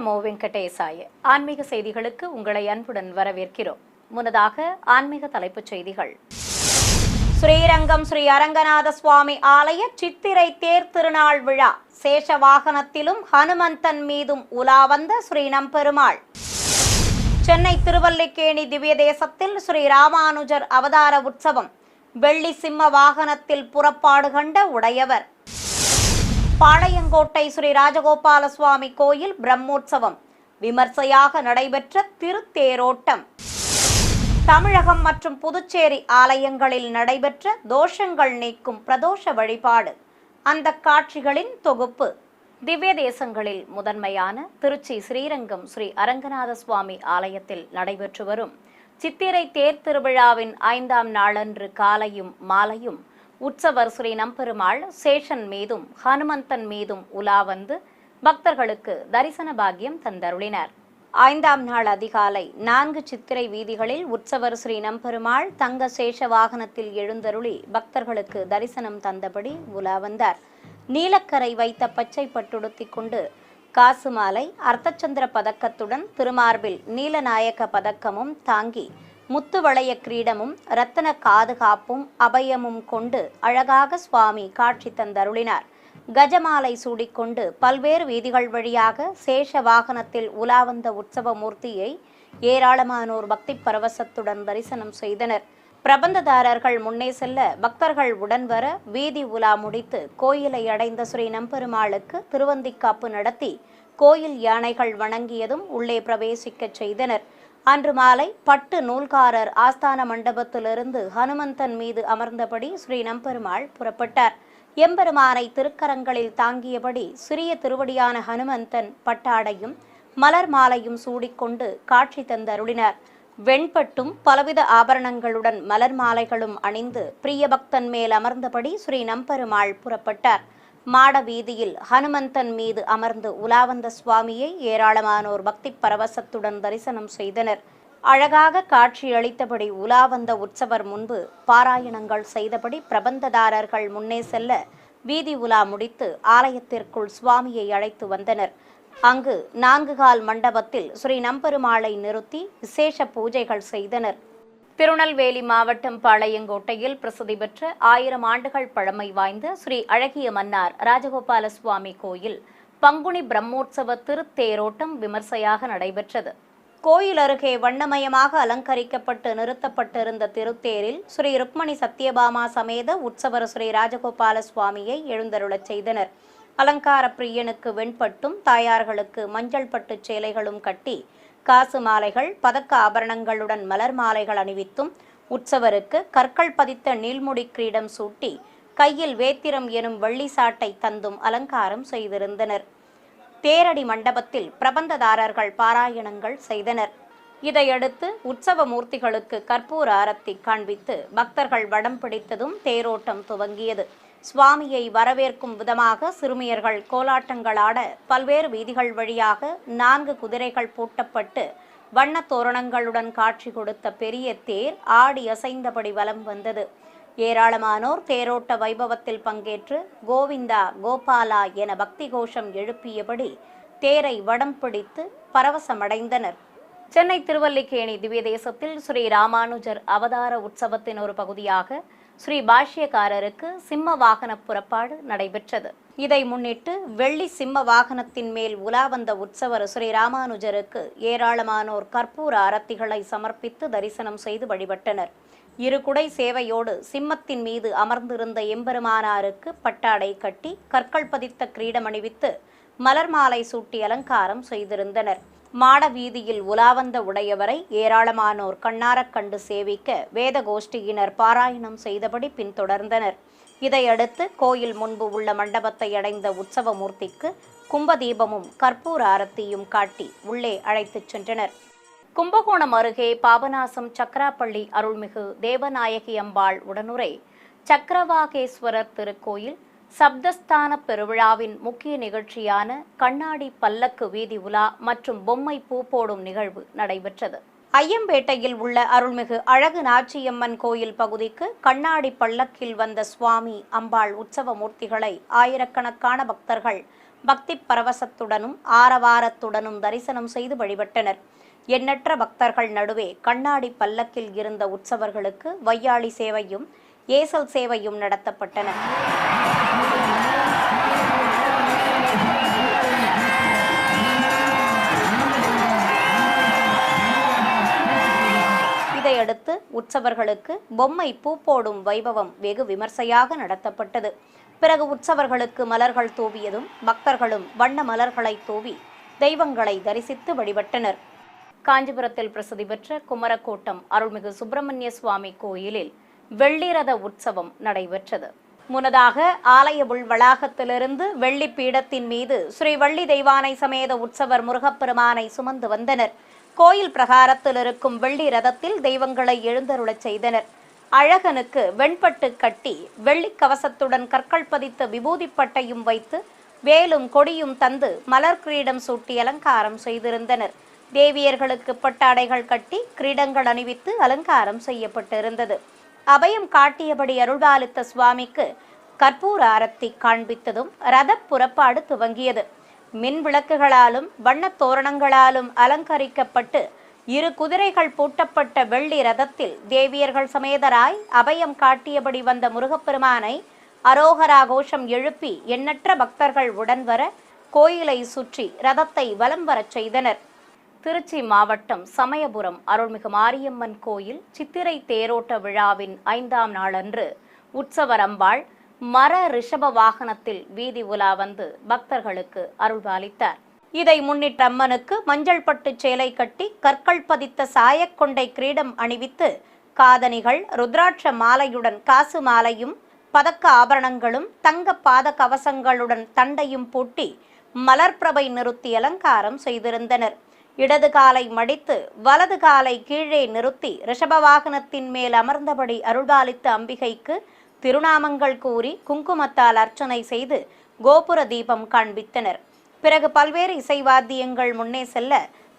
நமோ வெங்கடேசாய. ஆன்மீக செய்திகளுக்கு உங்களை அன்புடன் வரவேற்கிறோம். முன்னதாக ஆன்மீக தலைப்புச் செய்திகள். ஸ்ரீரங்கம் ஸ்ரீ அரங்கநாத சுவாமி ஆலய சித்திரை தேர் திருநாள் விழா. சேஷ வாகனத்திலும் ஹனுமந்தன் மீதும் உலா வந்த ஸ்ரீ நம்பெருமாள். சென்னை திருவல்லிக்கேணி திவ்ய தேசத்தில் ஸ்ரீ ராமானுஜர் அவதார உற்சவம். வெள்ளி சிம்ம வாகனத்தில் புறப்பாடு கண்ட உடையவர். பாளையங்கோட்டை ஸ்ரீ ராஜகோபால சுவாமி கோயில் பிரம்மோற்சவம். விமர்சையாக நடைபெற்ற திருத்தேரோட்டம். தமிழகம் மற்றும் புதுச்சேரி ஆலயங்களில் நடைபெற்ற தோஷங்கள் நீக்கும் பிரதோஷ வழிபாடு. அந்த காட்சிகளின் தொகுப்பு. திவ்ய தேசங்களில் முதன்மையான திருச்சி ஸ்ரீரங்கம் ஸ்ரீ அரங்கநாத சுவாமி ஆலயத்தில் நடைபெற்று வரும் சித்திரை தேர் திருவிழாவின் 5ஆம் நாளன்று காலையும் மாலையும் உற்சவர் ஸ்ரீ நம்பெருமாள் சேஷன் மீதும் ஹனுமந்தன் மீதும் உலா வந்து பக்தர்களுக்கு தரிசன பாக்கியம் தந்தருளினர். 5ஆம் நாள் அதிகாலை 4 சித்திரை வீதிகளில் உற்சவர் ஸ்ரீ நம்பெருமாள் தங்க சேஷ வாகனத்தில் எழுந்தருளி பக்தர்களுக்கு தரிசனம் தந்தபடி உலா வந்தார். நீலக்கரை வைத்த பச்சை பட்டுடுத்தி கொண்டு காசு மாலை, அர்த்தச்சந்திர பதக்கத்துடன் திருமார்பில் நீலநாயக்க பதக்கமும் தாங்கி முத்து வளைய கிரீடமும் இரத்தன காதுகாப்பும் அபயமும் கொண்டு அழகாக சுவாமி காட்சி தந்தருளினார். கஜமாலை சூடிக்கொண்டு பல்வேறு வீதிகள் வழியாக சேஷ வாகனத்தில் உலா வந்த உற்சவ மூர்த்தியை ஏராளமானோர் பக்தி பரவசத்துடன் தரிசனம் செய்தனர். பிரபந்ததாரர்கள் முன்னே செல்ல பக்தர்கள் உடன் வர வீதி உலா முடித்து கோயிலை அடைந்த ஸ்ரீ நம்பெருமாளுக்கு திருவந்திக்காப்பு நடத்தி கோயில் யானைகள் வணங்கியதும் உள்ளே பிரவேசிக்க செய்தனர். அன்று மாலை பட்டு நூல்காரர் ஆஸ்தான மண்டபத்திலிருந்து ஹனுமந்தன் மீது அமர்ந்தபடி ஸ்ரீ நம்பெருமாள் புறப்பட்டார். எம்பெருமானை திருக்கரங்களில் தாங்கியபடி சிறிய திருவடியான ஹனுமந்தன் பட்டாடையும் மலர் மாலையும் சூடிக்கொண்டு காட்சி தந்தருளினார். வெண்பட்டும் பலவித ஆபரணங்களுடன் மலர் மாலைகளும் அணிந்து பிரியபக்தன் மேல் அமர்ந்தபடி ஸ்ரீ நம்பெருமாள் புறப்பட்டார். மாட வீதியில் ஹனுமந்தன் மீது அமர்ந்து உலாவந்த சுவாமியை ஏராளமானோர் பக்தி பரவசத்துடன் தரிசனம் செய்தனர். அழகாக காட்சியளித்தபடி உலா வந்த உற்சவர் முன்பு பாராயணங்கள் செய்தபடி பிரபந்ததாரர்கள் முன்னே செல்ல வீதி உலா முடித்து ஆலயத்திற்குள் சுவாமியை அழைத்து வந்தனர். அங்கு 4 கால் மண்டபத்தில் ஸ்ரீ நம்பெருமாளை நிறுத்தி விசேஷ பூஜைகள் செய்தனர். திருநெல்வேலி மாவட்டம் பாளையங்கோட்டையில் பிரசித்தி பெற்ற 1000 ஆண்டுகள் பழமை வாய்ந்த ஸ்ரீ அழகிய மன்னார் ராஜகோபால சுவாமி கோயில் பங்குனி பிரம்மோற்சவ திருத்தேரோட்டம் விமர்சையாக நடைபெற்றது. கோயில் அருகே வண்ணமயமாக அலங்கரிக்கப்பட்டு நிறுத்தப்பட்டிருந்த திருத்தேரில் ஸ்ரீ ருக்மணி சத்யபாமா சமேத உற்சவர் ஸ்ரீ ராஜகோபால சுவாமியை எழுந்தருளச் செய்தனர். அலங்கார பிரியனுக்கு வெண்பட்டும் தாயார்களுக்கு மஞ்சள் பட்டு சேலைகளும் கட்டி காசு மாலைகள் பதக்க ஆபரணங்களுடன் மலர் மாலைகள் அணிவித்தும் உற்சவருக்கு கற்கள் பதித்த நீள்முடி கிரீடம் சூட்டி கையில் வேத்திரம் எனும் வெள்ளி சாட்டை தந்தும் அலங்காரம் செய்திருந்தனர். தேரடி மண்டபத்தில் பிரபந்ததாரர்கள் பாராயணங்கள் செய்தனர். இதையடுத்து உற்சவ மூர்த்திகளுக்கு கற்பூர ஆரத்தி காண்பித்து பக்தர்கள் வடம் பிடித்ததும் தேரோட்டம் துவங்கியது. சுவாமியை வரவேற்கும் விதமாக சிறுமியர்கள் கோலாட்டங்களாட பல்வேறு வீதிகள் வழியாக 4 குதிரைகள் பூட்டப்பட்டு வண்ண தோரணங்களுடன் காட்சி கொடுத்த பெரிய தேர் ஆடி அசைந்தபடி வலம் வந்தது. ஏராளமானோர் தேரோட்ட வைபவத்தில் பங்கேற்று கோவிந்தா கோபாலா என பக்தி கோஷம் எழுப்பியபடி தேரை வடம் பிடித்து பரவசமடைந்தனர். சென்னை திருவல்லிக்கேணி திவ்ய தேசத்தில் ஸ்ரீ ராமானுஜர் அவதார உற்சவத்தின் ஒரு பகுதியாக ஸ்ரீ பாஷ்யக்காரருக்கு சிம்ம வாகன புறப்பாடு நடைபெற்றது. இதை முன்னிட்டு வெள்ளி சிம்ம வாகனத்தின் மேல் உலா வந்த உற்சவர் ஸ்ரீ ராமானுஜருக்கு ஏராளமானோர் கற்பூர ஆரத்திகளை சமர்ப்பித்து தரிசனம் செய்து வழிபட்டனர். 2 குடை சேவையோடு சிம்மத்தின் மீது அமர்ந்திருந்த எம்பெருமானாருக்கு பட்டாடை கட்டி கற்கள் பதித்த கிரீடம் அணிவித்து மலர் மாலை சூட்டி அலங்காரம் செய்திருந்தனர். மாட வீதியில் உலாவந்த உடையவரை ஏராளமானோர் கண்ணாரக் கண்டு சேவிக்க வேத கோஷ்டியினர் பாராயணம் செய்தபடி பின்தொடர்ந்தனர். இதையடுத்து கோயில் முன்பு உள்ள மண்டபத்தை அடைந்த உற்சவ மூர்த்திக்கு கும்பதீபமும் கற்பூர ஆரத்தியும் காட்டி உள்ளே அழைத்துச் சென்றனர். கும்பகோணம் அருகே பாபநாசம் சக்கராப்பள்ளி அருள்மிகு தேவநாயகி அம்பாள் உடனுரை சக்கரவாகேஸ்வரர் திருக்கோயில் சப்தஸ்தான பெருவிழாவின் முக்கிய நிகழ்ச்சியான கண்ணாடி பல்லக்கு வீதி உலா மற்றும் பொம்மை பூ போடும் நிகழ்வு நடைபெற்றது. ஐயம்பேட்டையில் உள்ள அருள்மிகு அழகு நாச்சியம்மன் கோயில் பகுதிக்கு கண்ணாடி பல்லக்கில் வந்த சுவாமி அம்பாள் உற்சவ மூர்த்திகளை ஆயிரக்கணக்கான பக்தர்கள் பக்தி பரவசத்துடனும் ஆரவாரத்துடனும் தரிசனம் செய்து வழிபட்டனர். எண்ணற்ற பக்தர்கள் நடுவே கண்ணாடி பல்லக்கில் இருந்த உற்சவர்களுக்கு வையாளி சேவையும் ஏசல் சேவையும் நடத்தப்பட்டன. இதையடுத்து உற்சவர்களுக்கு பொம்மை பூ போடும் வைபவம் வெகு விமர்சையாக நடத்தப்பட்டது. பிறகு உற்சவர்களுக்கு மலர்கள் தூவியதும் பக்தர்களும் வண்ண மலர்களை தூவி தெய்வங்களை தரிசித்து வழிபட்டனர். காஞ்சிபுரத்தில் பிரசித்தி பெற்ற குமரக்கோட்டம் அருள்மிகு சுப்பிரமணிய சுவாமி கோயிலில் வெள்ளிரத உற்சவம் நடைபெற்றது. முன்னதாக ஆலய உள் வளாகத்திலிருந்து வெள்ளி பீடத்தின் மீது ஸ்ரீ வள்ளி தெய்வானை சமேத உற்சவர் முருகப்பெருமானை சுமந்து வந்தனர். கோயில் பிரகாரத்தில் இருக்கும் வெள்ளி ரதத்தில் தெய்வங்களை எழுந்தருளச் செய்தனர். அழகனுக்கு வெண்பட்டு கட்டி வெள்ளி கவசத்துடன் கற்கள் பதித்த விபூதி பட்டையும் வைத்து வேலும் கொடியும் தந்து மலர் கிரீடம் சூட்டி அலங்காரம் செய்திருந்தனர். தேவியர்களுக்கு பட்டாடைகள் கட்டி கிரீடங்கள் அணிவித்து அலங்காரம் செய்யப்பட்டிருந்தது. அபயம் காட்டியபடி அருள்பாலித்த சுவாமிக்கு கற்பூர ஆரத்தி காண்பித்ததும் ரத புறப்பாடு துவங்கியது. மின் விளக்குகளாலும் வண்ணத் தோரணங்களாலும் அலங்கரிக்கப்பட்டு 2 குதிரைகள் பூட்டப்பட்ட வெள்ளி ரதத்தில் தேவியர்கள் சமேதராய் அபயம் காட்டியபடி வந்த முருகப்பெருமானை அரோகரா கோஷம் எழுப்பி எண்ணற்ற பக்தர்கள் உடன் வர கோயிலை சுற்றி ரதத்தை வலம் வரச் செய்தனர். திருச்சி மாவட்டம் சமயபுரம் அருள்மிகு மாரியம்மன் கோயில் சித்திரை தேரோட்ட விழாவின் 5ஆம் நாளன்று உற்சவர் அம்பாள் மர ரிஷப வாகனத்தில் வீதி உலா வந்து பக்தர்களுக்கு அருள்பாலித்தார். இதை முன்னிட்டு அம்மனுக்கு மஞ்சள் பட்டு சேலை கட்டி கற்கள் பதித்த சாயக்கொண்டை கிரீடம் அணிவித்து காதணிகள் ருத்ராட்ச மாலையுடன் காசு மாலையும் பதக்க ஆபரணங்களும் தங்க பாத கவசங்களுடன் தண்டையும் பூட்டி மலர்பிரபை நிறுத்தி அலங்காரம் செய்திருந்தனர். இடது காலை மடித்து வலது காலை கீழே நிறுத்தி ரிஷப வாகனத்தின் மேல் அமர்ந்தபடி அருள்பாலித்த அம்பிகைக்கு திருநாமங்கள் கூறி குங்குமத்தால் அர்ச்சனை செய்து கோபுர தீபம் காண்பித்தனர். பிறகு பல்வேறு இசைவாத்தியங்கள் முன்னே செல்ல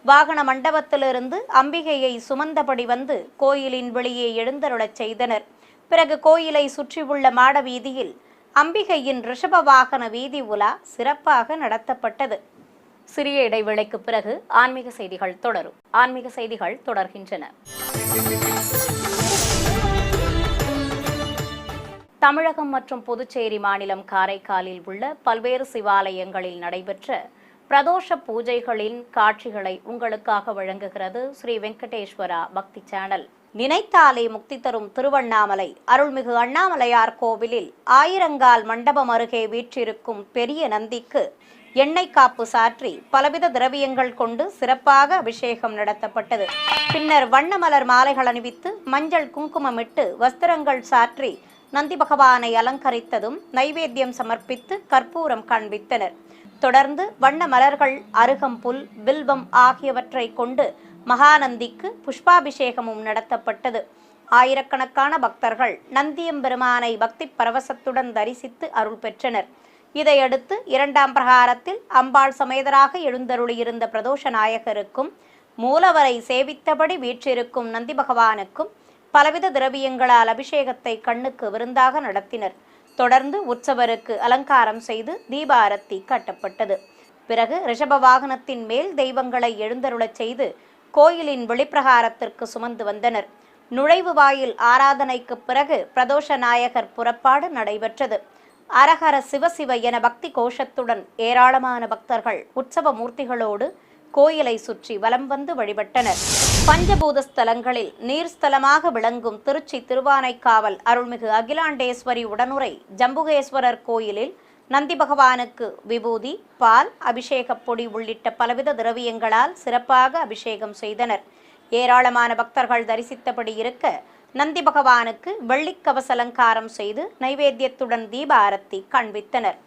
வாகன மண்டபத்திலிருந்து அம்பிகையை சுமந்தபடி வந்து கோயிலின் வெளியே எழுந்தருளச் செய்தனர். பிறகு கோயிலை சுற்றியுள்ள மாட வீதியில் அம்பிகையின் ரிஷப வாகன வீதி உலா சிறப்பாக நடத்தப்பட்டது. சிறிய இடைவேளைக்கு பிறகு ஆன்மீக செய்திகள் தொடரும். ஆன்மீக செய்திகள் தொடர்கின்றன. தமிழகம் மற்றும் புதுச்சேரி மாநிலம் காரைக்காலில் உள்ள பல்வேறு சிவாலயங்களில் நடைபெற்ற பிரதோஷ பூஜைகளின் காட்சிகளை உங்களுக்காக வழங்குகிறது ஸ்ரீ வெங்கடேஸ்வரா பக்தி சேனல். நினைத்தாலே முக்தி தரும் திருவண்ணாமலை அருள்மிகு அண்ணாமலையார் கோவிலில் ஆயிரங்கால் மண்டபம் அருகே வீற்றிருக்கும் பெரிய நந்திக்கு எண்ணெய் காப்பு சாற்றி பலவித திரவியங்கள் கொண்டு சிறப்பாக அபிஷேகம் நடத்தப்பட்டது. பின்னர் வண்ண மலர் மாலைகள் அணிவித்து மஞ்சள் குங்குமமிட்டு வஸ்திரங்கள் சாற்றி நந்தி பகவானை அலங்கரித்ததும் நைவேத்தியம் சமர்ப்பித்து கற்பூரம் காண்பித்தனர். தொடர்ந்து வண்ண மலர்கள் அருகம்புல் வில்வம் ஆகியவற்றை கொண்டு மகாநந்திக்கு புஷ்பாபிஷேகமும் நடத்தப்பட்டது. ஆயிரக்கணக்கான பக்தர்கள் நந்தியம்பெருமானை பக்தி பரவசத்துடன் தரிசித்து அருள் பெற்றனர். இதையடுத்து 2ஆம் பிரகாரத்தில் அம்பாள் சமேதராக எழுந்தருளியிருந்த பிரதோஷ நாயகருக்கும் மூலவரை சேவித்தபடி வீற்றிருக்கும் நந்தி பகவானுக்கும் பலவித திரவியங்களால் அபிஷேகத்தை கண்ணுக்கு விருந்தாக நடத்தினர். தொடர்ந்து உற்சவருக்கு அலங்காரம் செய்து தீபாரத்தி காட்டப்பட்டது. பிறகு ரிஷப வாகனத்தின் மேல் தெய்வங்களை எழுந்தருளச் செய்து கோயிலின் வெளிப்பிரகாரத்திற்கு சுமந்து வந்தனர். நுழைவு வாயில் ஆராதனைக்கு பிறகு பிரதோஷ நாயகர் புறப்பாடு நடைபெற்றது. அரஹர சிவசிவ என பக்தி கோஷத்துடன் ஏராளமான பக்தர்கள் உற்சவ மூர்த்திகளோடு கோயிலை சுற்றி வலம் வந்து வழிபட்டனர். பஞ்சபூத ஸ்தலங்களில் நீர்ஸ்தலமாக விளங்கும் திருச்சி திருவானைக்காவல் அருள்மிகு அகிலாண்டேஸ்வரி உடனுரை ஜம்புகேஸ்வரர் கோயிலில் நந்தி பகவானுக்கு விபூதி பால் அபிஷேக பொடி உள்ளிட்ட பலவித திரவியங்களால் சிறப்பாக அபிஷேகம் செய்தனர். ஏராளமான பக்தர்கள் தரிசித்தபடி இருக்க நந்தி பகவானுக்கு வெள்ளிக்கவச அலங்காரம் செய்து நைவேத்தியத்துடன் தீபாரத்தி காண்பித்தனர்.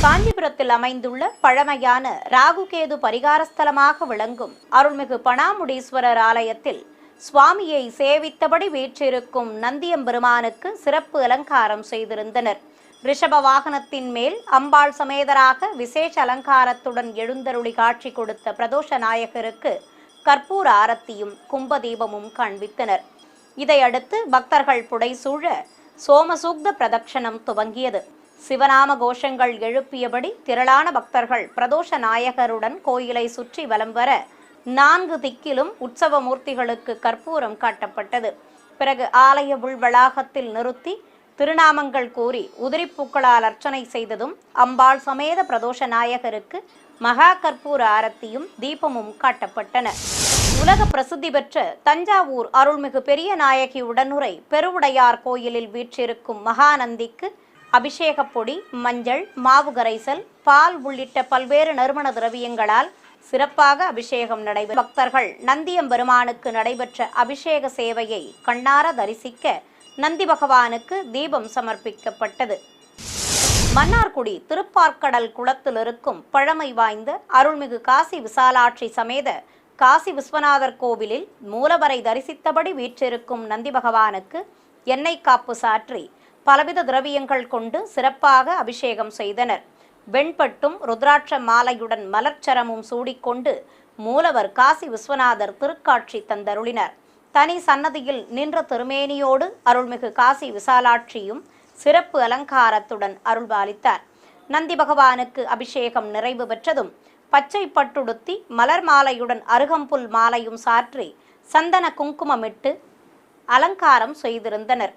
காஞ்சிபுரத்தில் அமைந்துள்ள பழமையான ராகுகேது பரிகாரஸ்தலமாக விளங்கும் அருள்மிகு பணாமுடீஸ்வரர் ஆலயத்தில் சுவாமியை சேவித்தபடி வீற்றிருக்கும் நந்தியம்பெருமானுக்கு சிறப்பு அலங்காரம் செய்திருந்தனர். ரிஷப வாகனத்தின் மேல் அம்பாள் சமேதராக விசேஷ அலங்காரத்துடன் எழுந்தருளி காட்சி கொடுத்த பிரதோஷ நாயகருக்கு கற்பூர ஆரத்தியும் கும்பதீபமும் காண்பித்தனர். இதையடுத்து பக்தர்கள் புடைசூழ சோமசூக்த பிரதட்சணம் துவங்கியது. சிவநாம கோஷங்கள் எழுப்பியபடி திரளான பக்தர்கள் பிரதோஷ நாயகருடன் கோயிலை சுற்றி வலம் வர 4 திக்கிலும் உற்சவ மூர்த்திகளுக்கு கற்பூரம் காட்டப்பட்டது. பிறகு ஆலய உள் வளாகத்தில் நிறுத்தி திருநாமங்கள் கூறி உதிரிப்பூக்களால் அர்ச்சனை செய்ததும் அம்பாள் சமேத பிரதோஷ நாயகருக்கு மகா கற்பூர ஆரத்தியும் தீபமும் காட்டப்பட்டன. உலக பிரசித்தி பெற்ற தஞ்சாவூர் அருள்மிகு பெரிய நாயகி உடனுரை பெருவுடையார் கோயிலில் வீற்றிருக்கும் மகாநந்திக்கு அபிஷேகப் பொடி, மஞ்சள், மாவு கரைசல், பால் உள்ளிட்ட பல்வேறு நறுமண திரவியங்களால் சிறப்பாக அபிஷேகம் நடைபெற்ற பக்தர்கள் நந்தியம்பெருமானுக்கு நடைபெற்ற அபிஷேக சேவையை கண்ணார தரிசிக்க நந்தி பகவானுக்கு தீபம் சமர்ப்பிக்கப்பட்டது. மன்னார்குடி திருப்பார்க்கடல் குளத்தில் இருக்கும் பழமை வாய்ந்த அருள்மிகு காசி விசாலாட்சி சமேத காசி விஸ்வநாதர் கோவிலில் மூலவரை தரிசித்தபடி வீற்றிருக்கும் நந்தி பகவானுக்கு எண்ணெய் காப்பு சாற்றி பலவித திரவியங்கள் கொண்டு சிறப்பாக அபிஷேகம் செய்தனர். வெண்பட்டும் ருத்ராட்ச மாலையுடன் மலர்ச்சரமும் சூடிக்கொண்டு மூலவர் காசி விஸ்வநாதர் திருக்காட்சி தந்தருளினர். தனி சன்னதியில் நின்ற திருமேனியோடு அருள்மிகு காசி விசாலாட்சியும் சிறப்பு அலங்காரத்துடன் அருள்பாலித்தார். நந்தி பகவானுக்கு அபிஷேகம் நிறைவு பெற்றதும் பச்சை பட்டுடுத்தி மலர் மாலையுடன் அருகம்புல் மாலையும் சாற்றி சந்தன குங்குமமிட்டு அலங்காரம் செய்திருந்தனர்.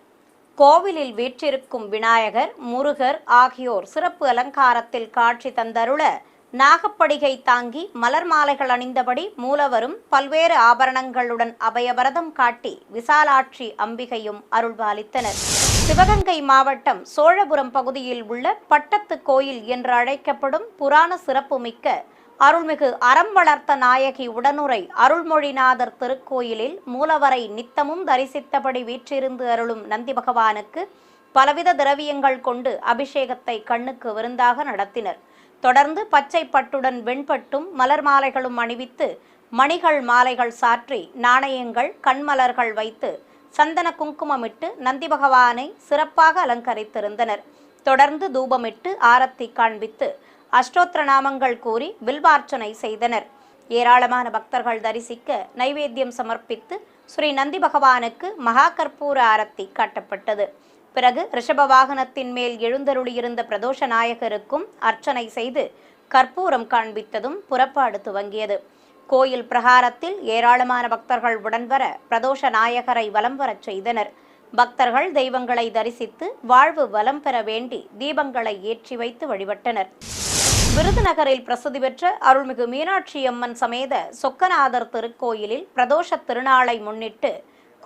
கோவிலில் வீற்றிருக்கும் விநாயகர், முருகர் ஆகியோர் சிறப்பு அலங்காரத்தில் காட்சி தந்தருள நாகப்படிகை தாங்கி மலர் மாலைகள் அணிந்தபடி மூலவரும் பல்வேறு ஆபரணங்களுடன் அபயவரதம் காட்டி விசாலாட்சி அம்பிகையும் அருள்பாலித்தனர். சிவகங்கை மாவட்டம் சோழபுரம் பகுதியில் உள்ள பட்டத்து கோயில் என்று அழைக்கப்படும் புராண சிறப்புமிக்க அருள்மிகு அறம் வளர்த்த நாயகி உடனுரை அருள்மொழிநாதர் திருக்கோயிலில் மூலவரை நித்தமும் தரிசித்தபடி வீற்றிருந்து அருளும் நந்தி பகவானுக்கு பலவித திரவியங்கள் கொண்டு அபிஷேகத்தை கண்ணுக்கு விருந்தாக நடத்தினர். தொடர்ந்து பச்சை பட்டுடன் வெண்பட்டும் மலர் மாலைகளும் அணிவித்து மணிகள் மாலைகள் சாற்றி நாணயங்கள் கண்மலர்கள் வைத்து சந்தன குங்குமமிட்டு நந்தி பகவானை சிறப்பாக அலங்கரித்திருந்தனர். தொடர்ந்து தூபமிட்டு ஆரத்தி காண்பித்து அஷ்டோத்திர நாமங்கள் கூறி பில்வார்ச்சனை செய்தனர். ஏராளமான பக்தர்கள் தரிசிக்க நைவேத்தியம் சமர்ப்பித்து ஸ்ரீ நந்தி பகவானுக்கு மகா கற்பூர ஆரத்தி காட்டப்பட்டது. பிறகு ரிஷப வாகனத்தின் மேல் எழுந்தருளியிருந்த பிரதோஷ நாயகருக்கும் அர்ச்சனை செய்து கற்பூரம் காண்பித்ததும் புறப்பாடு துவங்கியது. கோயில் பிரகாரத்தில் ஏராளமான பக்தர்கள் உடன்வர பிரதோஷ நாயகரை வலம் வரச் செய்தனர். பக்தர்கள் தெய்வங்களை தரிசித்து வாழ்வு வளம் பெற வேண்டி தீபங்களை ஏற்றி வைத்து வழிபட்டனர். விருதுநகரில் பிரசித்தி பெற்ற அருள்மிகு மீனாட்சி அம்மன் சமேத சொக்கநாதர் திருக்கோயிலில் பிரதோஷ திருநாளை முன்னிட்டு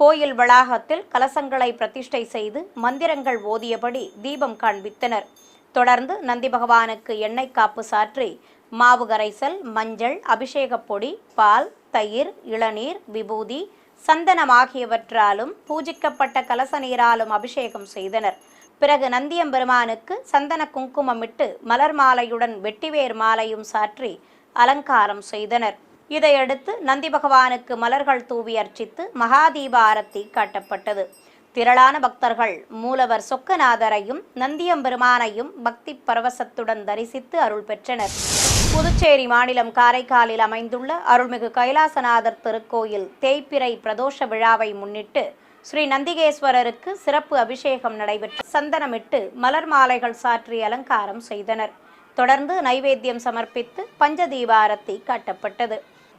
கோயில் வளாகத்தில் கலசங்களை பிரதிஷ்டை செய்து மந்திரங்கள் ஓதியபடி தீபம் காண்பித்தனர். தொடர்ந்து நந்தி பகவானுக்கு எண்ணெய் காப்பு சாற்றி மாவு கரைசல், மஞ்சள், அபிஷேகப் பொடி, பால், தயிர், இளநீர், விபூதி, சந்தனம் ஆகியவற்றாலும் பூஜிக்கப்பட்ட கலச நீராலும் அபிஷேகம் செய்தனர். பிறகு நந்தியம்பெருமானுக்கு சந்தன குங்குமமிட்டு மலர் மாலையுடன் வெட்டிவேர் மாலையும் சாற்றி அலங்காரம் செய்தனர். இதையடுத்து நந்தி பகவானுக்கு மலர்கள் தூவி அர்ச்சித்து மகாதீப ஆரத்தி காட்டப்பட்டது. திரளான பக்தர்கள் மூலவர் சொக்கநாதரையும் நந்தியம்பெருமானையும் பக்தி பரவசத்துடன் தரிசித்து அருள் பெற்றனர். புதுச்சேரி மாநிலம் காரைக்காலில் அமைந்துள்ள அருள்மிகு கைலாசநாதர் திருக்கோயில் தேய்பிறை பிரதோஷ விழாவை முன்னிட்டு ஸ்ரீ நந்திகேஸ்வரருக்கு சிறப்பு அபிஷேகம் நடைபெற்று சந்தனமிட்டு மலர் மாலைகள் சாற்றி அலங்காரம் செய்தனர். தொடர்ந்து நைவேத்தியம் சமர்ப்பித்து பஞ்சதீபாரத்தி காட்டப்பட்டது.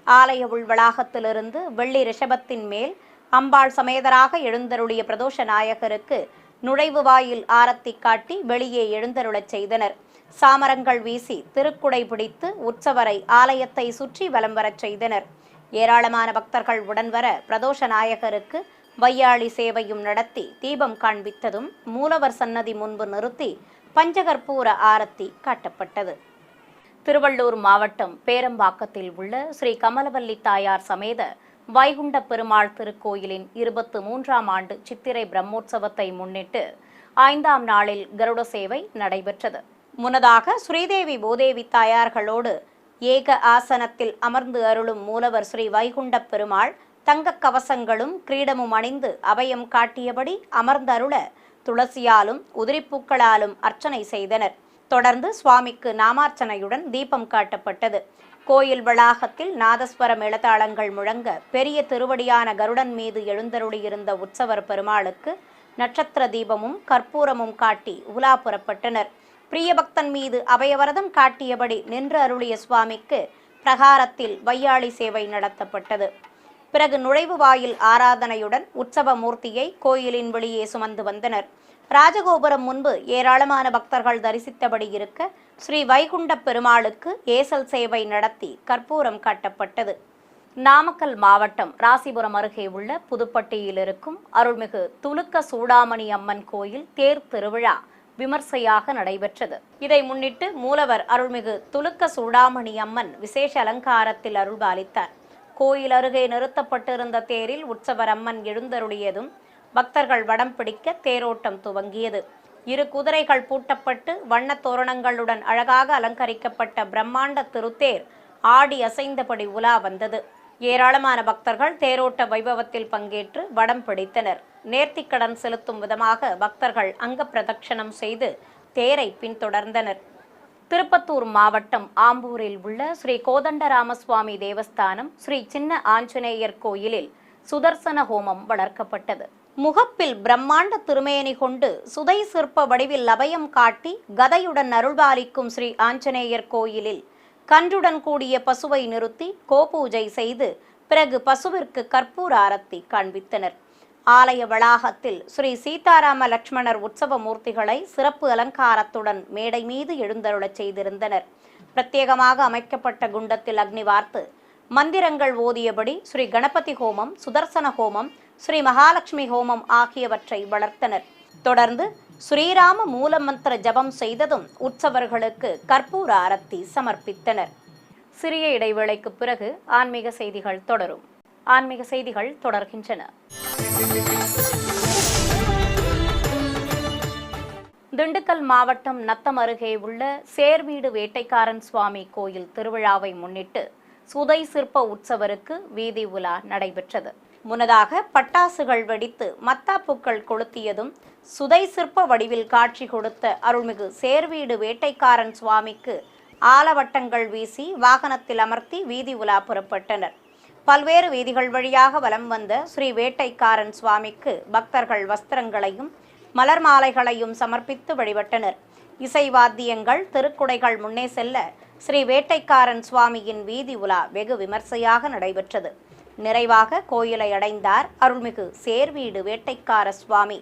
ஆலய உள் வளாகத்திலிருந்து வெள்ளி ரிஷபத்தின் மேல் அம்பாள் சமேதராக எழுந்தருளிய பிரதோஷ நாயகருக்கு நுழைவு வாயில் ஆரத்தி காட்டி வெளியே எழுந்தருளச் செய்தனர். சாமரங்கள் வீசி திருக்குடை பிடித்து உற்சவரை ஆலயத்தை சுற்றி வலம் வரச் செய்தனர். ஏராளமான பக்தர்கள் உடன்வர பிரதோஷ நாயகருக்கு வையாளி சேவையும் நடத்தி தீபம் காண்பித்ததும் மூலவர் சன்னதி முன்பு நிறுத்தி பஞ்சகற்பூர ஆரத்தி காட்டப்பட்டது. திருவள்ளூர் மாவட்டம் பேரம்பாக்கத்தில் உள்ள ஸ்ரீ கமலவல்லி தாயார் சமேத வைகுண்ட பெருமாள் திருக்கோயிலின் 23ஆம் ஆண்டு சித்திரை பிரம்மோற்சவத்தை முன்னிட்டு 5ஆம் நாளில் கருட சேவை நடைபெற்றது. முன்னதாக ஸ்ரீதேவி பூதேவி தாயார்களோடு ஏக ஆசனத்தில் அமர்ந்து அருளும் மூலவர் ஸ்ரீ வைகுண்ட பெருமாள் தங்க கவசங்களும் கிரீடமும் அணிந்து அபயம் காட்டியபடி அமர்ந்தருள துளசியாலும் உதிரிப்பூக்களாலும் அர்ச்சனை செய்தனர். தொடர்ந்து சுவாமிக்கு நாமார்ச்சனையுடன் தீபம் காட்டப்பட்டது. கோயில் வளாகத்தில் நாதஸ்வர மேளதாளங்கள் முழங்க பெரிய திருவடியான கருடன் மீது எழுந்தருளியிருந்த உற்சவர் பெருமாளுக்கு நட்சத்திர தீபமும் கற்பூரமும் காட்டி உலா புறப்பட்டனர். பிரியபக்தன் மீது அபயவரதம் காட்டியபடி நின்று அருளிய சுவாமிக்கு பிரகாரத்தில் வையாளி சேவை நடத்தப்பட்டது. பிறகு நுழைவு வாயில் ஆராதனையுடன் உற்சவ மூர்த்தியை கோயிலின் வெளியே சுமந்து வந்தனர். ராஜகோபுரம் முன்பு ஏராளமான பக்தர்கள் தரிசித்தபடி இருக்க ஸ்ரீ வைகுண்ட பெருமாளுக்கு ஏசல் சேவை நடத்தி கற்பூரம் காட்டப்பட்டது. நாமக்கல் மாவட்டம் ராசிபுரம் அருகே உள்ள புதுப்பட்டியில் இருக்கும் அருள்மிகு துலுக்க சூடாமணி அம்மன் கோயில் தேர் திருவிழா விமர்சையாக நடைபெற்றது. இதை முன்னிட்டு மூலவர் அருள்மிகு துலுக்க சூடாமணி அம்மன் விசேஷ அலங்காரத்தில் அருள்பாலித்தார். கோயில் அருகே நிறுத்தப்பட்டிருந்த தேரில் உற்சவர் அம்மன் எழுந்தருளியதும் பக்தர்கள் வடம் பிடிக்க தேரோட்டம் துவங்கியது. 2 குதிரைகள் பூட்டப்பட்டு வண்ணத் தோரணங்களுடன் அழகாக அலங்கரிக்கப்பட்ட பிரம்மாண்ட திருத்தேர் ஆடி அசைந்தபடி உலா வந்தது. ஏராளமான பக்தர்கள் தேரோட்ட வைபவத்தில் பங்கேற்று வடம் பிடித்தனர். நேர்த்திக்கடன் செலுத்தும் விதமாக பக்தர்கள் அங்க பிரதட்சணம் செய்து தேரை பின்தொடர்ந்தனர். திருப்பத்தூர் மாவட்டம் ஆம்பூரில் உள்ள ஸ்ரீ கோதண்டராமசுவாமி தேவஸ்தானம் ஸ்ரீ சின்ன ஆஞ்சநேயர் கோயிலில் சுதர்சன ஹோமம் வளர்க்கப்பட்டது. முகப்பில் பிரம்மாண்ட திருமேனி கொண்டு சுதை சிற்ப வடிவில் அபயம் காட்டி கதையுடன் அருள்பாலிக்கும் ஸ்ரீ ஆஞ்சநேயர் கோயிலில் கன்றுடன் கூடிய பசுவை நிறுத்தி கோபூஜை செய்து பிறகு பசுவிற்கு கற்பூர ஆரத்தி காண்பித்தனர். ஆலய வளாகத்தில் ஸ்ரீ சீதாராம லட்சுமணர் உற்சவ மூர்த்திகளை சிறப்பு அலங்காரத்துடன் மேடை மீது எழுந்தருளச் செய்திருந்தனர். பிரத்யேகமாக அமைக்கப்பட்ட குண்டத்தில் அக்னி வார்த்து மந்திரங்கள் ஓதியபடி ஸ்ரீ கணபதி ஹோமம், சுதர்சன ஹோமம், ஸ்ரீ மகாலட்சுமி ஹோமம் ஆகியவற்றை வளர்த்தனர். தொடர்ந்து ஸ்ரீராம மூலமந்திர ஜபம் செய்ததும் உற்சவர்களுக்கு கற்பூர ஆரத்தி சமர்ப்பித்தனர். சிறிய இடைவேளைக்கு பிறகு ஆன்மீக செய்திகள் தொடரும். ஆன்மீக செய்திகள் தொடர்கின்றன. திண்டுக்கல் மாவட்டம் நத்தம் அருகே உள்ள சேர்வீடு வேட்டைக்காரன் சுவாமி கோயில் திருவிழாவை முன்னிட்டு சுதை சிற்ப உற்சவருக்கு வீதி உலா நடைபெற்றது. முன்னதாக பட்டாசுகள் வெடித்து மத்தாப்புக்கள் கொளுத்தியதும் சுதை சிற்ப வடிவில் காட்சி கொடுத்த அருள்மிகு சேர்வீடு வேட்டைக்காரன் சுவாமிக்கு ஆலவட்டங்கள் வீசி வாகனத்தில் அமர்த்தி வீதி உலா புறப்பட்டனர். பல்வேறு வீதிகள் வழியாக வலம் வந்த ஸ்ரீ வேட்டைக்காரன் சுவாமிக்கு பக்தர்கள் வஸ்திரங்களையும் மலர் மாலைகளையும் சமர்ப்பித்து வழிபட்டனர். இசைவாத்தியங்கள், திருக்குடைகள் முன்னே செல்ல ஸ்ரீ வேட்டைக்காரன் சுவாமியின் வீதி உலா வெகு விமர்சையாக நடைபெற்றது. நிறைவாக கோயிலை அடைந்தார் அருள்மிகு சேர்வீடு வேட்டைக்கார சுவாமி.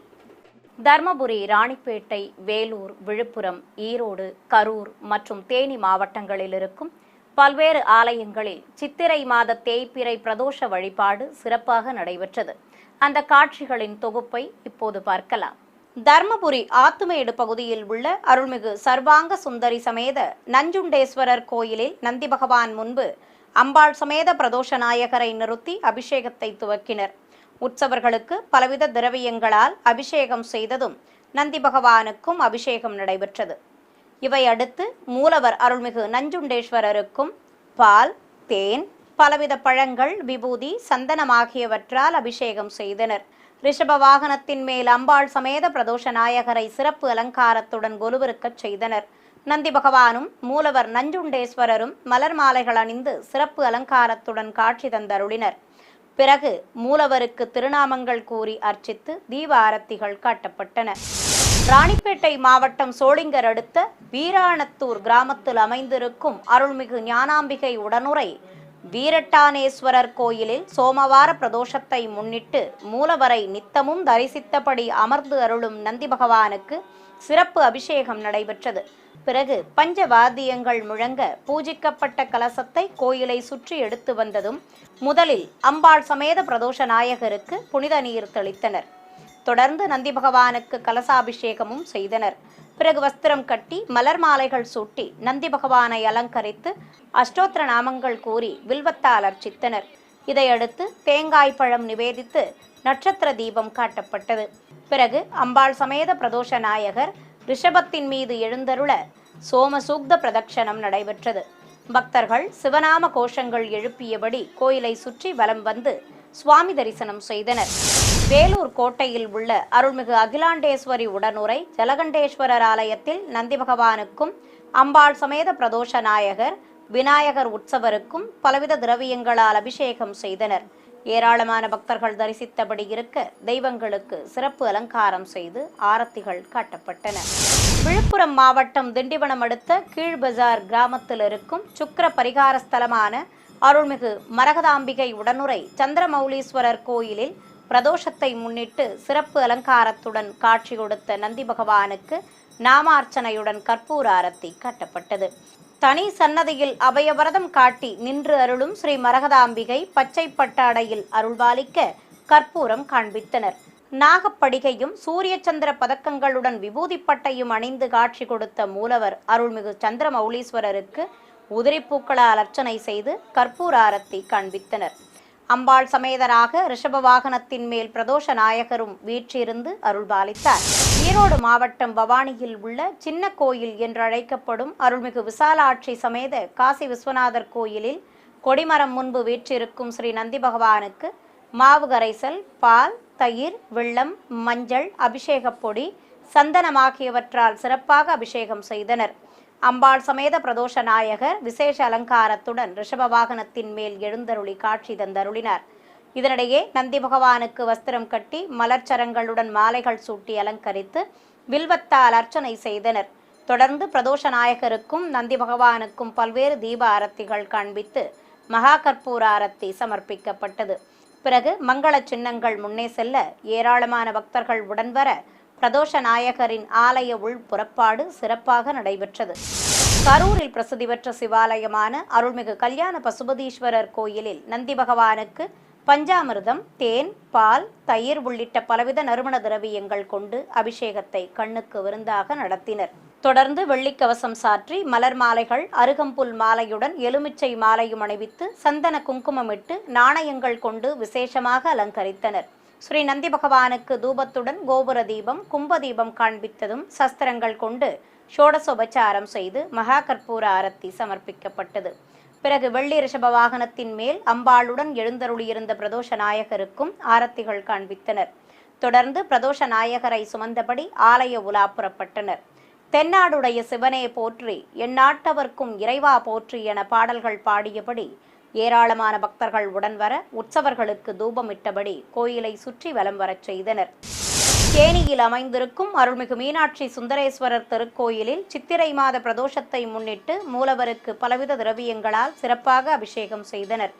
தர்மபுரி, ராணிப்பேட்டை, வேலூர், விழுப்புரம், ஈரோடு, கரூர் மற்றும் தேனி மாவட்டங்களில் இருக்கும் பல்வேறு ஆலயங்களில் சித்திரை மாத தேய்பிறை பிரதோஷ வழிபாடு சிறப்பாக நடைபெற்றது. அந்த காட்சிகளின் தொகுப்பை இப்போது பார்க்கலாம். தர்மபுரி ஆத்துமேடு பகுதியில் உள்ள அருள்மிகு சர்வாங்க சுந்தரி சமேத நஞ்சுண்டேஸ்வரர் கோயிலில் நந்தி பகவான் முன்பு அம்பாள் சமேத பிரதோஷ நாயகரை நிறுத்தி அபிஷேகத்தை துவக்கினர். உற்சவர்களுக்கு பலவித திரவியங்களால் அபிஷேகம் செய்ததும் நந்தி பகவானுக்கும் அபிஷேகம் நடைபெற்றது. இவை அடுத்து மூலவர் அருள்மிகு நஞ்சுண்டேஸ்வரருக்கும் பால், தேன், பலவித பழங்கள், விபூதி, சந்தனம் ஆகியவற்றால் அபிஷேகம் செய்தனர். ரிஷப வாகனத்தின் மேல் அம்பாள் சமேத பிரதோஷ நாயகரை சிறப்பு அலங்காரத்துடன் கொலுவிருக்கச் செய்தனர். நந்தி பகவானும் மூலவர் நஞ்சுண்டேஸ்வரரும் மலர் மாலைகள் அணிந்து சிறப்பு அலங்காரத்துடன் காட்சி தந்தருளினர். பிறகு மூலவருக்கு திருநாமங்கள் கூறி அர்ச்சித்து தீப ஆரத்திகள் காட்டப்பட்டன. ராணிப்பேட்டை மாவட்டம் சோளிங்கர் அடுத்த வீராணத்தூர் கிராமத்தில் அமைந்திருக்கும் அருள்மிகு ஞானாம்பிகை உடனுரை வீரட்டானேஸ்வரர் கோயிலில் சோமவார பிரதோஷத்தை முன்னிட்டு மூலவரை நித்தமும் தரிசித்தபடி அமர்ந்து அருளும் நந்தி பகவானுக்கு சிறப்பு அபிஷேகம் நடைபெற்றது. பிறகு பஞ்சவாத்தியங்கள் முழங்க பூஜிக்கப்பட்ட கலசத்தை கோயிலை சுற்றி எடுத்து வந்ததும் முதலில் அம்பாள் சமேத பிரதோஷ நாயகருக்கு புனித நீர் தெளித்தனர். தொடர்ந்து நந்தி பகவானுக்கு கலசாபிஷேகமும் செய்தனர். பிறகு வஸ்திரம் கட்டி மலர் மாலைகள் சூட்டி நந்தி பகவானை அலங்கரித்து அஷ்டோத்திர நாமங்கள் கூறி வில்வத்தால் அர்ச்சித்தனர். இதையடுத்து தேங்காய் பழம் நிவேதித்து நட்சத்திர தீபம் காட்டப்பட்டது. பிறகு அம்பாள் சமேத பிரதோஷ நாயகர் ரிஷபத்தின் மீது எழுந்தருள சோமசூக்த பிரதட்சணம் நடைபெற்றது. பக்தர்கள் சிவநாம கோஷங்கள் எழுப்பியபடி கோயிலை சுற்றி வலம் வந்து சுவாமி தரிசனம் செய்தனர். வேலூர் கோட்டையில் உள்ள அருள்மிகு அகிலாண்டேஸ்வரி உடனுரை ஜலகண்டேஸ்வரர் ஆலயத்தில் நந்தி பகவானுக்கும் அம்பாள் சமேத பிரதோஷ நாயகர் விநாயகர் உற்சவருக்கும் பலவித திரவியங்களால் அபிஷேகம் செய்தனர். ஏராளமான பக்தர்கள் தரிசித்தபடி இருக்க தெய்வங்களுக்கு சிறப்பு அலங்காரம் செய்து ஆரத்திகள் காட்டப்பட்டன. விழுப்புரம் மாவட்டம் திண்டிவனம் அடுத்த கீழ்பஜார் கிராமத்தில் இருக்கும் சுக்கிர பரிகார ஸ்தலமான அருள்மிகு மரகதாம்பிகை உடனுரை சந்திரமௌலீஸ்வரர் கோயிலில் பிரதோஷத்தை முன்னிட்டு சிறப்பு அலங்காரத்துடன் காட்சி கொடுத்த நந்தி பகவானுக்கு நாமார்ச்சனையுடன் கற்பூர ஆரத்தி காட்டப்பட்டது. தனி சன்னதியில் அபயவரதம் காட்டி நின்று அருளும் ஸ்ரீ மரகதாம்பிகை பச்சை பட்டாடையில் அருள்பாலிக்க கற்பூரம் காண்பித்தனர். நாகப்படிகையும் சூரிய சந்திர பதக்கங்களுடன் விபூதி பட்டையும் அணிந்து காட்சி கொடுத்த மூலவர் அருள்மிகு சந்திரமௌலீஸ்வரருக்கு உதிரிப்பூக்களால் அர்ச்சனை செய்து கற்பூர ஆரத்தி காண்பித்தனர். அம்பாள் சமேதராக ரிஷப வாகனத்தின் மேல் பிரதோஷ நாயகரும் வீற்றிருந்து அருள்பாலித்தார். ஈரோடு மாவட்டம் பவானியில் உள்ள சின்ன கோயில் என்று அழைக்கப்படும் அருள்மிகு விசாலாட்சி சமேத காசி விஸ்வநாதர் கோயிலில் கொடிமரம் முன்பு வீற்றிருக்கும் ஸ்ரீ நந்தி பகவானுக்கு மாவு கரைசல், பால், தயிர், வெல்லம், மஞ்சள், அபிஷேகப் பொடி, சந்தனம் ஆகியவற்றால் சிறப்பாக அபிஷேகம் செய்தனர். அம்பாள் சமேத பிரதோஷ நாயகர் விசேஷ அலங்காரத்துடன் ரிஷப வாகனத்தின் மேல் எழுந்தருளி காட்சி தந்தருளினார். இதனிடையே நந்தி பகவானுக்கு வஸ்திரம் கட்டி மலர்ச்சரங்களுடன் மாலைகள் சூட்டி அலங்கரித்து வில்வத்தால் அர்ச்சனை செய்தனர். தொடர்ந்து பிரதோஷ நாயகருக்கும் நந்தி பகவானுக்கும் பல்வேறு தீப ஆரத்திகள் காண்பித்து மகா கற்பூர ஆரத்தி சமர்ப்பிக்கப்பட்டது. பிறகு மங்கள சின்னங்கள் முன்னே செல்ல ஏராளமான பக்தர்கள் உடன் வர பிரதோஷ நாயகரின் ஆலய உள் புறப்பாடு சிறப்பாக நடைபெற்றது. கரூரில் பிரசித்தி பெற்ற சிவாலயமான அருள்மிகு கல்யாண பசுபதீஸ்வரர் கோயிலில் நந்தி பகவானுக்கு பஞ்சாமிர்தம், தேன், பால், தயிர் உள்ளிட்ட பலவித நறுமண திரவியங்கள் கொண்டு அபிஷேகத்தை கண்ணுக்கு விருந்தாக நடத்தினர். தொடர்ந்து வெள்ளிக்கவசம் சாற்றி மலர் மாலைகள், அருகம்புல் மாலையுடன் எலுமிச்சை மாலையும் அணிவித்து சந்தன குங்குமமிட்டு நாணயங்கள் கொண்டு விசேஷமாக அலங்கரித்தனர். ஸ்ரீ நந்தி பகவானுக்கு தூபத்துடன் கோபுர தீபம், கும்ப தீபம் காண்பித்ததும் சஸ்திரங்கள் கொண்டு ஷோடசோபச்சாரம் செய்து மகா கற்பூர ஆரத்தி சமர்ப்பிக்கப்பட்டது. பிறகு வெள்ளி ரிஷப வாகனத்தின் மேல் அம்பாளுடன் எழுந்தருளியிருந்த பிரதோஷ நாயகருக்கும் ஆரத்திகள் காண்பித்தனர். தொடர்ந்து பிரதோஷ நாயகரை சுமந்தபடி ஆலய உலா புறப்பட்டனர். தென்னாடுடைய சிவனே போற்றி, எந்நாட்டவர்க்கும் இறைவா போற்றி என பாடல்கள் பாடியபடி ஏராளமான பக்தர்கள் உடன் வர உற்சவர்களுக்கு தூபமிட்டபடி கோயிலை சுற்றி வலம் வரச் செய்தனர். தேனியில் அமைந்திருக்கும் அருள்மிகு மீனாட்சி சுந்தரேஸ்வரர் திருக்கோயிலில் சித்திரை மாத பிரதோஷத்தை முன்னிட்டு மூலவருக்கு பலவித திரவியங்களால் சிறப்பாக அபிஷேகம் செய்தனர்.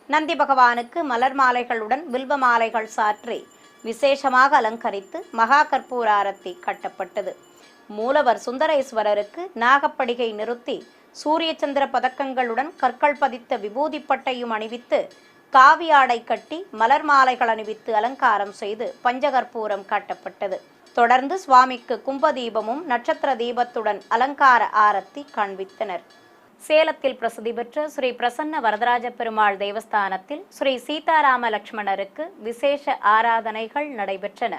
நந்தி பகவானுக்கு மலர் மாலைகளுடன் வில்வ மாலைகள் சாற்றி விசேஷமாக அலங்கரித்து மகா கற்பூர ஆரத்தி கட்டப்பட்டது. மூலவர் சுந்தரேஸ்வரருக்கு நாகப்படிகை நிறுத்தி சூரிய சந்திர பதக்கங்களுடன் கற்கள் பதித்த விபூதி பட்டையும் அணிவித்து காவியாடை கட்டி மலர் மாலைகள் அணிவித்து அலங்காரம் செய்து பஞ்சகற்பூரம் காட்டப்பட்டது. தொடர்ந்து சுவாமிக்கு கும்பதீபமும் நட்சத்திர தீபத்துடன் அலங்கார ஆரத்தி காண்பித்தனர். சேலத்தில் பிரசித்தி பெற்ற ஸ்ரீ பிரசன்ன வரதராஜ பெருமாள் தேவஸ்தானத்தில் ஸ்ரீ சீதாராம லட்சுமணருக்கு விசேஷ ஆராதனைகள் நடைபெற்றன.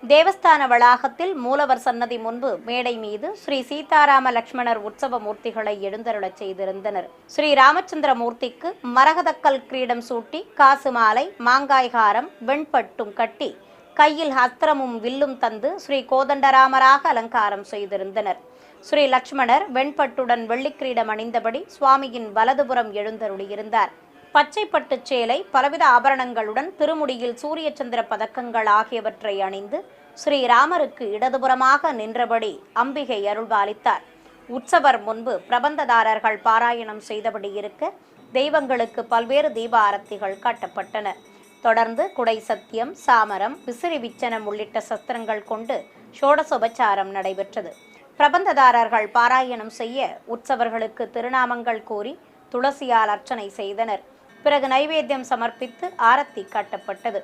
தேவஸ்தான வளாகத்தில் மூலவர் சன்னதி முன்பு மேடை மீது ஸ்ரீ சீதாராம லட்சுமணர் உற்சவ மூர்த்திகளை எழுந்தருளச் செய்திருந்தனர். ஸ்ரீ ராமச்சந்திர மூர்த்திக்கு மரகதக்கல் கிரீடம் சூட்டி காசு மாலை, மாங்காய்காரம், வெண்பட்டும் கட்டி கையில் அஸ்திரமும் வில்லும் தந்து ஸ்ரீ கோதண்டராமராக அலங்காரம் செய்திருந்தனர். ஸ்ரீ லட்சுமணர் வெண்பட்டுடன் வெள்ளிக்கிரீடம் அணிந்தபடி சுவாமியின் வலதுபுறம் எழுந்தருளியிருந்தார். பச்சை பட்டு சேலை, பலவித ஆபரணங்களுடன் திருமுடியில் சூரிய சந்திர பதக்கங்கள் ஆகியவற்றை அணிந்து ஸ்ரீராமருக்கு இடதுபுறமாக நின்றபடி அம்பிகை அருள்பாலித்தார். உற்சவர் முன்பு பிரபந்ததாரர்கள் பாராயணம் செய்தபடி இருக்க தெய்வங்களுக்கு பல்வேறு தீப ஆரத்திகள் காட்டப்பட்டன. தொடர்ந்து குடை சத்தியம், சாமரம், விசிறி விச்சனம் உள்ளிட்ட சஸ்திரங்கள் கொண்டு ஷோடசோபச்சாரம் நடைபெற்றது. பிரபந்ததாரர்கள் பாராயணம் செய்ய உற்சவர்களுக்கு திருநாமங்கள் கூறி துளசியால் அர்ச்சனை செய்தனர். பிறகு நைவேத்தியம் சமர்ப்பித்து ஆரத்தி காட்டப்பட்டது.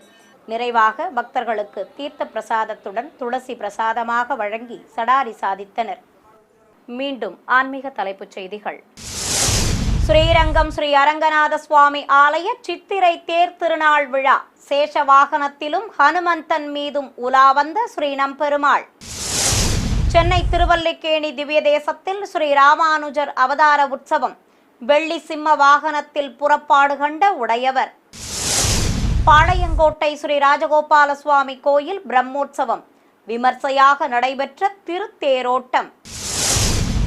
நிறைவாக பக்தர்களுக்கு தீர்த்த பிரசாதத்துடன் துளசி பிரசாதமாக வழங்கி சடாரி சாதித்தனர். மீண்டும் ஆன்மீக தலைப்புச் செய்திகள். ஸ்ரீரங்கம் ஸ்ரீ அரங்கநாத சுவாமி ஆலய சித்திரை தேர் திருநாள் விழா. சேஷ வாகனத்திலும் ஹனுமந்தன் மீதும் உலா வந்த ஸ்ரீ நம்பெருமாள். சென்னை திருவல்லிக்கேணி திவ்ய தேசத்தில் ஸ்ரீ ராமானுஜர் அவதார உற்சவம். வெள்ளி சிம்ம வாகனத்தில் புறப்பாடு கண்ட உடையவர். பாளையங்கோட்டை ஸ்ரீ ராஜகோபால சுவாமி கோயில் பிரம்மோற்சவம். விமர்சையாக நடைபெற்ற திருத்தேரோட்டம்.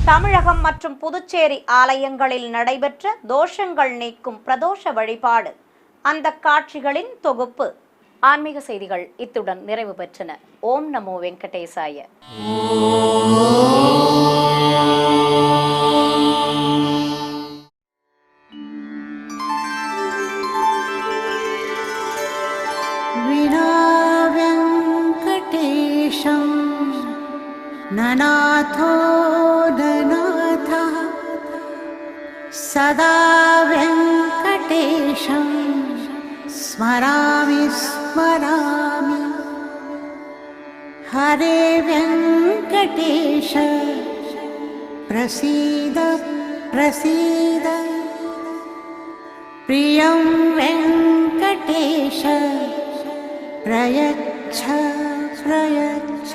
தமிழகம் மற்றும் புதுச்சேரி ஆலயங்களில் நடைபெற்ற தோஷங்கள் நீக்கும் பிரதோஷ வழிபாடு. அந்த காட்சிகளின் தொகுப்பு. ஆன்மீக செய்திகள் இத்துடன் நிறைவு பெற்றன. ஓம் நமோ வெங்கடேசாய. ननाथो ननाथः सदा वेङ्कटेशं स्मरामि स्मरामि. हरे वेङ्कटेश प्रसीद प्रसीद. प्रियं वेङ्कटेश प्रयच्छ प्रयच्छ.